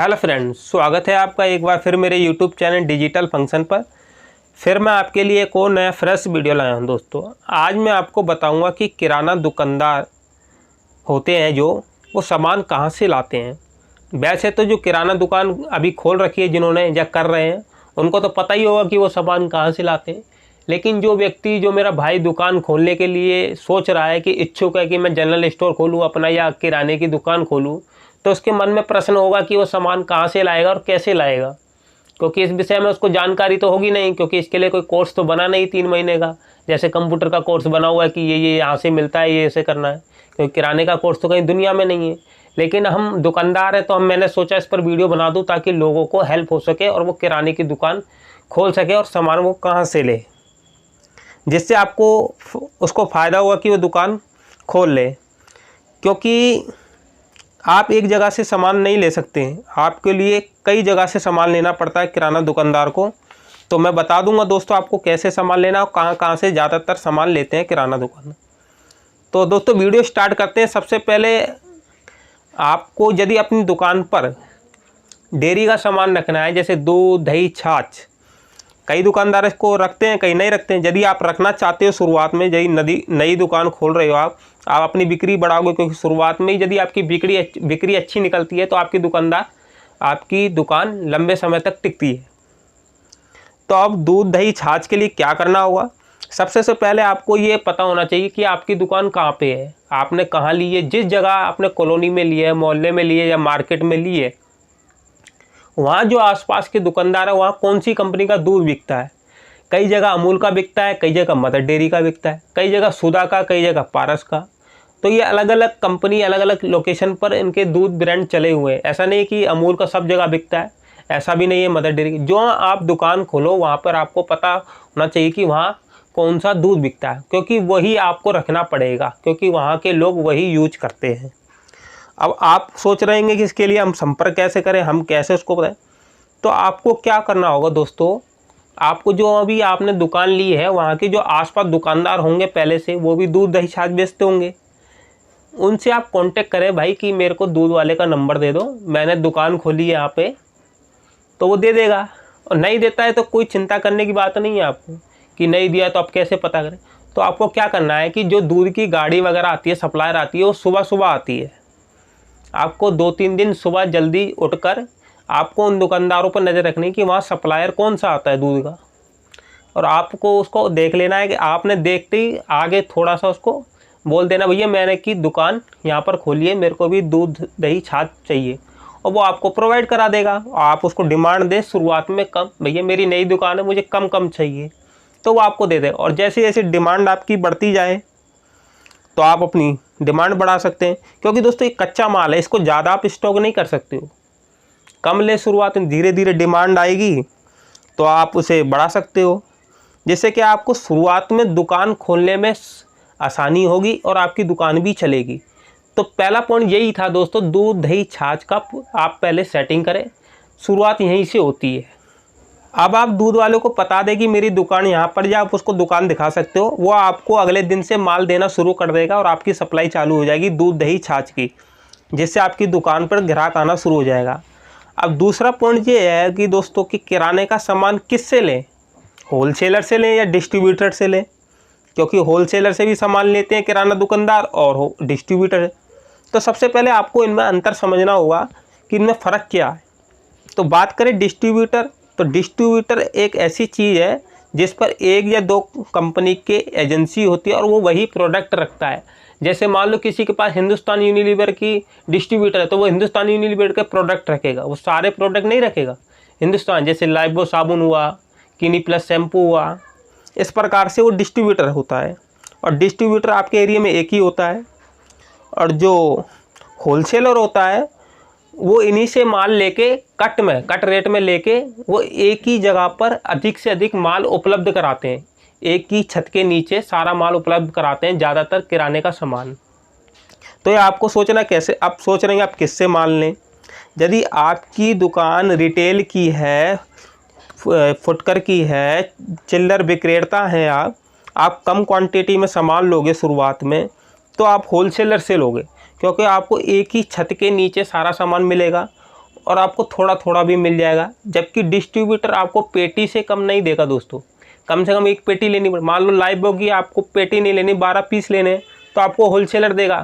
Hello friends, स्वागत है आपका एक बार फिर मेरे यूट्यूब चैनल डिजिटल फंक्शन पर। फिर मैं आपके लिए एक और नया फ्रेश वीडियो लाया हूं। दोस्तों, आज मैं आपको बताऊंगा कि किराना दुकानदार होते हैं जो वो सामान कहां से लाते हैं। वैसे तो जो किराना दुकान अभी खोल रखी है जिन्होंने या कर रहे हैं उनको तो पता ही होगा कि वो सामान कहाँ से लाते हैं, लेकिन जो व्यक्ति जो मेरा भाई दुकान खोलने के लिए सोच रहा है कि इच्छुक है कि मैं जनरल स्टोर खोलूँ अपना या किराने की दुकान खोलूँ, तो उसके मन में प्रश्न होगा कि वो सामान कहाँ से लाएगा और कैसे लाएगा, क्योंकि इस विषय में उसको जानकारी तो होगी नहीं, क्योंकि इसके लिए कोई कोर्स तो बना नहीं 3 महीने का, जैसे कंप्यूटर का कोर्स बना हुआ है कि ये यहाँ से मिलता है, ये ऐसे करना है। क्योंकि किराने का कोर्स तो कहीं दुनिया में नहीं है, लेकिन हम दुकानदार हैं तो मैंने सोचा इस पर वीडियो बना दूँ ताकि लोगों को हेल्प हो सके और वो किराने की दुकान खोल सके और सामान वो कहाँ से ले, जिससे आपको उसको फ़ायदा हुआ कि वो दुकान खोल ले। क्योंकि आप एक जगह से सामान नहीं ले सकते हैं, आपके लिए कई जगह से सामान लेना पड़ता है किराना दुकानदार को। तो मैं बता दूंगा दोस्तों आपको कैसे सामान लेना और कहाँ कहाँ से ज़्यादातर सामान लेते हैं किराना दुकान। तो दोस्तों वीडियो स्टार्ट करते हैं। सबसे पहले आपको यदि अपनी दुकान पर डेयरी का सामान रखना है, जैसे दूध दही छाछ, कई दुकानदार इसको रखते हैं कई नहीं रखते हैं। यदि आप रखना चाहते हो शुरुआत में, यदि नई दुकान खोल रहे हो आप अपनी बिक्री बढ़ाओगे, क्योंकि शुरुआत में ही यदि आपकी बिक्री अच्छी निकलती है तो आपकी दुकान लंबे समय तक टिकती है। तो अब दूध दही छाछ के लिए क्या करना होगा, सबसे से पहले आपको ये पता होना चाहिए कि आपकी दुकान कहाँ पे है, आपने कहाँ ली है। जिस जगह आपने कॉलोनी में ली है, मोहल्ले में ली है या मार्केट में ली है, वहाँ जो आसपास के दुकानदार है वहाँ कौन सी कंपनी का दूध बिकता है। कई जगह अमूल का बिकता है, कई जगह मदर डेयरी का बिकता है, कई जगह सुधा का, कई जगह पारस का। तो ये अलग अलग कंपनी अलग अलग लोकेशन पर इनके दूध ब्रांड चले हुए हैं। ऐसा नहीं कि अमूल का सब जगह बिकता है, ऐसा भी नहीं है मदर डेयरी। जो आप दुकान खोलो वहाँ पर आपको पता होना चाहिए कि वहाँ कौन सा दूध बिकता है, क्योंकि वही आपको रखना पड़ेगा, क्योंकि वहाँ के लोग वही यूज करते हैं। अब आप सोच रहे हैं कि इसके लिए हम संपर्क कैसे करें, हम कैसे उसको बताएं। तो आपको क्या करना होगा दोस्तों, आपको जो अभी आपने दुकान ली है वहाँ के जो आसपास दुकानदार होंगे पहले से, वो भी दूध दही छाछ बेचते होंगे, उनसे आप कांटेक्ट करें भाई कि मेरे को दूध वाले का नंबर दे दो, मैंने दुकान खोली है यहाँ पे, तो वो दे देगा। और नहीं देता है तो कोई चिंता करने की बात नहीं है आपको कि नहीं दिया तो आप कैसे पता करें। तो आपको क्या करना है कि जो दूध की गाड़ी वगैरह आती है, सप्लायर आती है, वो सुबह सुबह आती है। आपको 2-3 दिन सुबह जल्दी उठकर आपको उन दुकानदारों पर नज़र रखनी कि वहाँ सप्लायर कौन सा आता है दूध का, और आपको उसको देख लेना है कि आपने देखते ही आगे थोड़ा सा उसको बोल देना, भैया मैंने की दुकान यहाँ पर खोली है, मेरे को भी दूध दही छाछ चाहिए, और वो आपको प्रोवाइड करा देगा। आप उसको डिमांड दें शुरुआत में कम, भैया मेरी नई दुकान है मुझे कम कम चाहिए, तो वो आपको दे देगा। और जैसे जैसे डिमांड आपकी बढ़ती जाए तो आप अपनी डिमांड बढ़ा सकते हैं, क्योंकि दोस्तों ये कच्चा माल है, इसको ज़्यादा आप स्टॉक नहीं कर सकते हो। कम ले शुरुआत में, धीरे धीरे डिमांड आएगी तो आप उसे बढ़ा सकते हो, जिससे कि आपको शुरुआत में दुकान खोलने में आसानी होगी और आपकी दुकान भी चलेगी। तो पहला पॉइंट यही था दोस्तों, दूध दही छाछ का आप पहले सेटिंग करें, शुरुआत यहीं से होती है। अब आप दूध वाले को बता दें कि मेरी दुकान यहाँ पर, या आप उसको दुकान दिखा सकते हो, वो आपको अगले दिन से माल देना शुरू कर देगा और आपकी सप्लाई चालू हो जाएगी दूध दही छाछ की, जिससे आपकी दुकान पर ग्राहक आना शुरू हो जाएगा। अब दूसरा पॉइंट ये है कि दोस्तों कि किराने का सामान किससे लें, होलसेलर से लें या डिस्ट्रीब्यूटर से लें, क्योंकि होलसेलर से भी सामान लेते हैं किराना दुकानदार और डिस्ट्रीब्यूटर। तो सबसे पहले आपको इनमें अंतर समझना होगा कि इनमें फ़र्क क्या है। तो बात करें डिस्ट्रीब्यूटर, तो डिस्ट्रीब्यूटर एक ऐसी चीज़ है जिस पर 1 या 2 कंपनी के एजेंसी होती है और वो वही प्रोडक्ट रखता है। जैसे मान लो किसी के पास हिंदुस्तान यूनिलीवर की डिस्ट्रीब्यूटर है, तो वो हिंदुस्तान यूनिलीवर के प्रोडक्ट रखेगा, वो सारे प्रोडक्ट नहीं रखेगा। हिंदुस्तान जैसे लाइफबॉय साबुन हुआ, किनी प्लस शैम्पू हुआ, इस प्रकार से वो डिस्ट्रीब्यूटर होता है। और डिस्ट्रीब्यूटर आपके एरिया में एक ही होता है। और जो होलसेलर होता है वो इन्हीं से माल लेके कट रेट में लेके वो एक ही जगह पर अधिक से अधिक माल उपलब्ध कराते हैं, एक ही छत के नीचे सारा माल उपलब्ध कराते हैं, ज़्यादातर किराने का सामान। तो ये आपको सोचना कैसे, आप सोच रहे हैं आप किससे माल लें। यदि आपकी दुकान रिटेल की है, फुटकर की है, चिल्लर विक्रेता हैं आप कम क्वांटिटी में सामान लोगे शुरुआत में, तो आप होलसेलर से लोगे, क्योंकि आपको एक ही छत के नीचे सारा सामान मिलेगा और आपको थोड़ा थोड़ा भी मिल जाएगा। जबकि डिस्ट्रीब्यूटर आपको पेटी से कम नहीं देगा दोस्तों, कम से कम एक पेटी लेनी पड़े। मान लो लाइव होगी, आपको पेटी नहीं लेनी, 12 पीस लेने हैं, तो आपको होलसेलर देगा,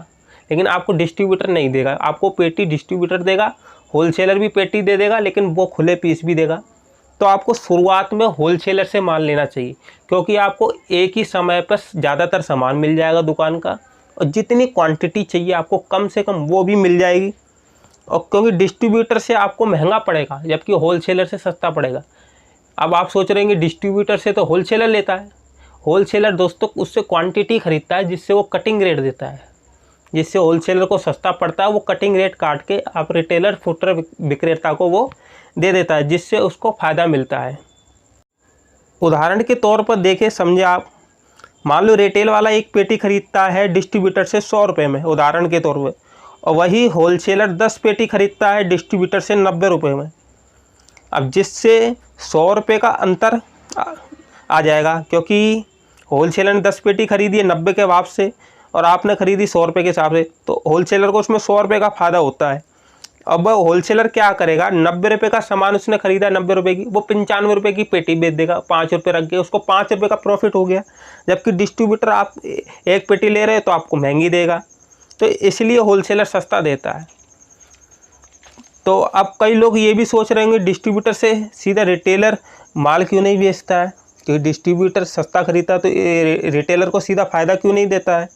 लेकिन आपको डिस्ट्रीब्यूटर नहीं देगा। आपको पेटी डिस्ट्रीब्यूटर देगा, होलसेलर भी पेटी दे देगा, लेकिन वो खुले पीस भी देगा। तो आपको शुरुआत में होलसेलर से माल लेना चाहिए, क्योंकि आपको एक ही समय पर ज़्यादातर सामान मिल जाएगा दुकान का, और जितनी क्वांटिटी चाहिए आपको कम से कम वो भी मिल जाएगी। और क्योंकि डिस्ट्रीब्यूटर से आपको महंगा पड़ेगा, जबकि होलसेलर से सस्ता पड़ेगा। अब आप सोच रहे हैं डिस्ट्रीब्यूटर से तो होलसेलर लेता है। होलसेलर दोस्तों उससे क्वांटिटी खरीदता है, जिससे वो कटिंग रेट देता है, जिससे होलसेलर को सस्ता पड़ता है। वो कटिंग रेट काट के आप रिटेलर फुटवेयर विक्रेता को वो दे देता है, जिससे उसको फ़ायदा मिलता है। उदाहरण के तौर पर देखें, समझे आप, मान लो रिटेल वाला एक पेटी खरीदता है डिस्ट्रीब्यूटर से 100 रुपये में, उदाहरण के तौर पर, और वही होलसेलर 10 पेटी खरीदता है डिस्ट्रीब्यूटर से 90 रुपये में। अब जिससे 100 रुपये का अंतर आ जाएगा, क्योंकि होलसेलर ने 10 पेटी खरीदी है 90 के भाव से, और आपने खरीदी 100 रुपये के हिसाब से, तो होलसेलर को उसमें 100 रुपये का फ़ायदा होता है। अब होलसेलर क्या करेगा, 90 रुपये का सामान उसने खरीदा 90 रुपये की, वो 95 रुपये की पेटी बेच देगा, 5 रुपये रख के, उसको 5 रुपये का प्रॉफिट हो गया। जबकि डिस्ट्रीब्यूटर आप एक पेटी ले रहे हैं तो आपको महंगी देगा, तो इसलिए होलसेलर सस्ता देता है। तो अब कई लोग ये भी सोच रहे होंगे डिस्ट्रीब्यूटर से सीधा रिटेलर माल क्यों नहीं बेचता है, क्योंकि डिस्ट्रीब्यूटर सस्ता खरीदता तो रिटेलर को सीधा फ़ायदा क्यों नहीं देता है,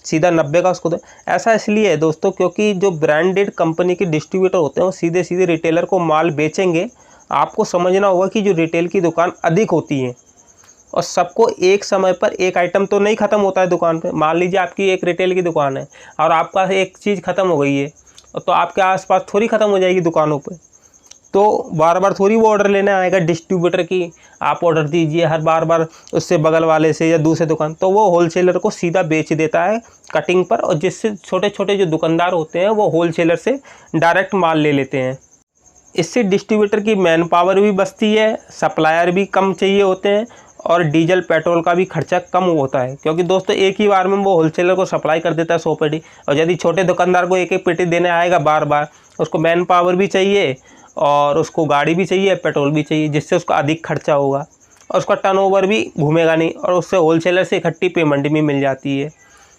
सीधा 90 का उसको दे। ऐसा इसलिए है दोस्तों, क्योंकि जो ब्रांडेड कंपनी के डिस्ट्रीब्यूटर होते हैं वो सीधे सीधे रिटेलर को माल बेचेंगे। आपको समझना होगा कि जो रिटेल की दुकान अधिक होती है, और सबको एक समय पर एक आइटम तो नहीं ख़त्म होता है दुकान पे। मान लीजिए आपकी एक रिटेल की दुकान है और आपका एक चीज़ ख़त्म हो गई है, तो आपके आसपास थोड़ी ख़त्म हो जाएगी दुकानों पे, तो बार बार थोड़ी वो ऑर्डर लेने आएगा डिस्ट्रीब्यूटर की, आप ऑर्डर दीजिए हर बार उससे बगल वाले से या दूसरे दुकान, तो वो होलसेलर को सीधा बेच देता है कटिंग पर, और जिससे छोटे छोटे जो दुकानदार होते हैं वो होलसेलर से डायरेक्ट माल ले लेते हैं। इससे डिस्ट्रीब्यूटर की मैन पावर भी बचती है, सप्लायर भी कम चाहिए होते हैं, और डीजल पेट्रोल का भी खर्चा कम होता है, क्योंकि दोस्तों एक ही बार में वो होलसेलर को सप्लाई कर देता है 100 पेटी। और यदि छोटे दुकानदार को एक एक पेटी देने आएगा बार बार, उसको मैन पावर भी चाहिए और उसको गाड़ी भी चाहिए, पेट्रोल भी चाहिए, जिससे उसका अधिक खर्चा होगा और उसका टर्नओवर भी घूमेगा नहीं, और उससे होलसेलर से इकट्ठी पेमेंट भी मिल जाती है।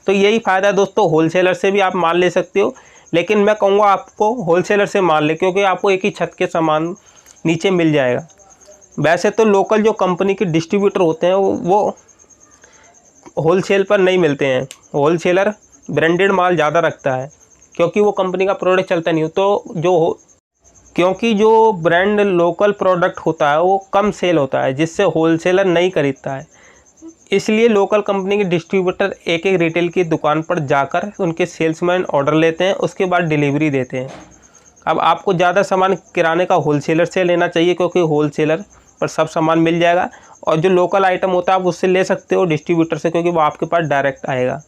तो यही फ़ायदा दोस्तों, होलसेलर से भी आप माल ले सकते हो, लेकिन मैं कहूँगा आपको होलसेलर से माल ले, क्योंकि आपको एक ही छत के सामान नीचे मिल जाएगा। वैसे तो लोकल जो कंपनी के डिस्ट्रीब्यूटर होते हैं वो होलसेल पर नहीं मिलते हैं। होलसेलर ब्रांडेड माल ज़्यादा रखता है, क्योंकि वो कंपनी का प्रोडक्ट चलता नहीं हो, तो क्योंकि जो ब्रांड लोकल प्रोडक्ट होता है वो कम सेल होता है, जिससे होलसेलर नहीं खरीदता है। इसलिए लोकल कंपनी के डिस्ट्रीब्यूटर एक एक रिटेल की दुकान पर जाकर उनके सेल्समैन ऑर्डर लेते हैं, उसके बाद डिलीवरी देते हैं। अब आपको ज़्यादा सामान किराने का होलसेलर से लेना चाहिए, क्योंकि होलसेलर पर सब सामान मिल जाएगा, और जो लोकल आइटम होता है आप उससे ले सकते हो डिस्ट्रीब्यूटर से, क्योंकि वो आपके पास डायरेक्ट आएगा।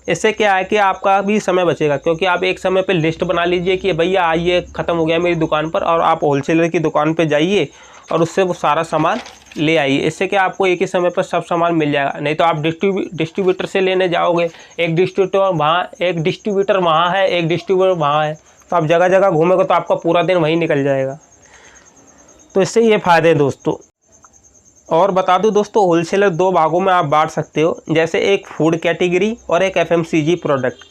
इससे क्या है कि आपका भी समय बचेगा, क्योंकि आप एक समय पे लिस्ट बना लीजिए कि भैया आइए ख़त्म हो गया मेरी दुकान पर, और आप होलसेलर की दुकान पे जाइए और उससे वो सारा सामान ले आइए। इससे क्या आपको एक ही समय पर सब सामान मिल जाएगा। नहीं तो आप डिस्ट्रीब्यूटर से लेने जाओगे, एक डिस्ट्रीब्यूटर वहाँ है, एक डिस्ट्रीब्यूटर वहाँ है, तो आप जगह जगह घूमेंगे तो आपका पूरा दिन वहीं निकल जाएगा। तो इससे ये फ़ायदे हैं दोस्तों। और बता दूं दोस्तों, होलसेलर 2 भागों में आप बांट सकते हो, जैसे एक फूड कैटेगरी और एक FMCG प्रोडक्ट।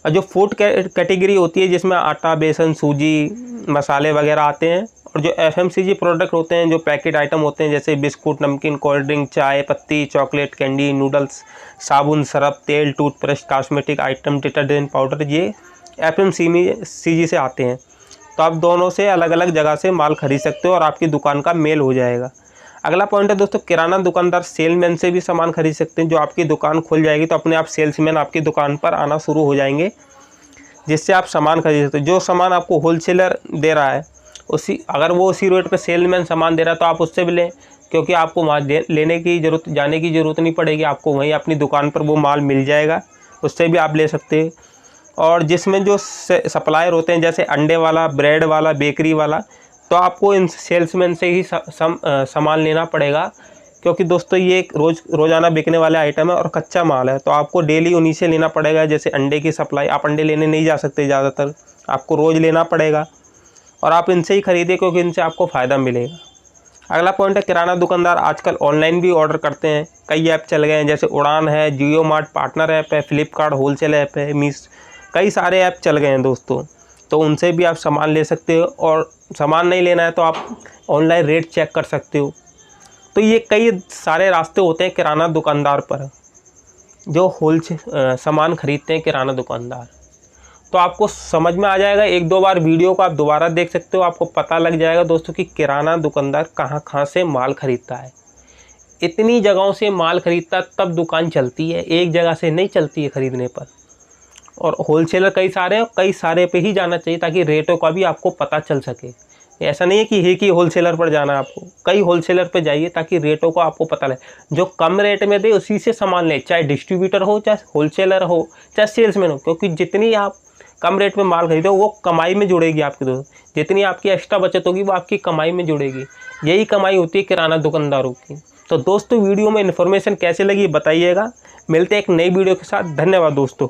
और जो फूड कैटेगरी होती है जिसमें आटा, बेसन, सूजी, मसाले वगैरह आते हैं, और जो FMCG प्रोडक्ट होते हैं जो पैकेट आइटम होते हैं, जैसे बिस्कुट, नमकीन, कोल्ड ड्रिंक, चाय पत्ती, चॉकलेट, कैंडी, नूडल्स, साबुन, सरफ, तेल, toothbrush, cosmetic item, detergent powder, ये FMCG से आते हैं। तो आप दोनों से अलग अलग जगह से माल खरीद सकते हो और आपकी दुकान का मेल हो जाएगा। अगला पॉइंट है दोस्तों, किराना दुकानदार सेलमैन से भी सामान खरीद सकते हैं। जो आपकी दुकान खुल जाएगी तो अपने आप सेल्समैन आपकी दुकान पर आना शुरू हो जाएंगे, जिससे आप सामान खरीद सकते हो। जो सामान आपको होलसेलर दे रहा है अगर वो उसी रेट पे सेलमैन सामान दे रहा है तो आप उससे भी लें, क्योंकि आपको वहाँ जाने की ज़रूरत नहीं पड़ेगी, आपको वहीं अपनी दुकान पर वो माल मिल जाएगा, उससे भी आप ले सकते हैं। और जिसमें जो सप्लायर होते हैं, जैसे अंडे वाला, ब्रेड वाला, बेकरी वाला, तो आपको इन सेल्समैन से ही सामान लेना पड़ेगा, क्योंकि दोस्तों ये एक रोज़ाना बिकने वाले आइटम है और कच्चा माल है, तो आपको डेली उन्हीं से लेना पड़ेगा। जैसे अंडे की सप्लाई, आप अंडे लेने नहीं जा सकते ज़्यादातर, आपको रोज़ लेना पड़ेगा। और आप इनसे ही खरीदें क्योंकि इनसे आपको फ़ायदा मिलेगा। अगला पॉइंट है किराना दुकानदार आजकल ऑनलाइन भी ऑर्डर करते हैं। कई ऐप चल गए हैं, जैसे उड़ान है, जियो मार्ट पार्टनर ऐप है, फ्लिपकार्ट होलसेल ऐप है, मीस कई सारे ऐप चल गए हैं दोस्तों। तो उनसे भी आप सामान ले सकते हो, और सामान नहीं लेना है तो आप ऑनलाइन रेट चेक कर सकते हो। तो ये कई सारे रास्ते होते हैं किराना दुकानदार पर, जो होलसेल सामान खरीदते हैं किराना दुकानदार। तो आपको समझ में आ जाएगा, एक दो बार वीडियो को आप दोबारा देख सकते हो, आपको पता लग जाएगा दोस्तों कि किराना दुकानदार कहाँ कहाँ से माल खरीदता है। इतनी जगहों से माल खरीदता तब दुकान चलती है, एक जगह से नहीं चलती है खरीदने पर। और होलसेलर कई सारे हैं, कई सारे पे ही जाना चाहिए ताकि रेटों का भी आपको पता चल सके। ऐसा नहीं है कि एक ही होलसेलर पर जाना है, आपको कई होलसेलर पर जाइए ताकि रेटों को आपको पता लगे। जो कम रेट में दे उसी से सामान ले, चाहे डिस्ट्रीब्यूटर हो, चाहे होलसेलर हो, चाहे सेल्समैन हो, क्योंकि जितनी आप कम रेट में माल खरीदो वो कमाई में जुड़ेगी आपकी दोस्त। जितनी आपकी एक्स्ट्रा बचत होगी वो आपकी कमाई में जुड़ेगी। यही कमाई होती है किराना दुकानदारों की। तो दोस्तों वीडियो में इन्फॉर्मेशन कैसे लगी बताइएगा। मिलते हैं एक नई वीडियो के साथ। धन्यवाद दोस्तों।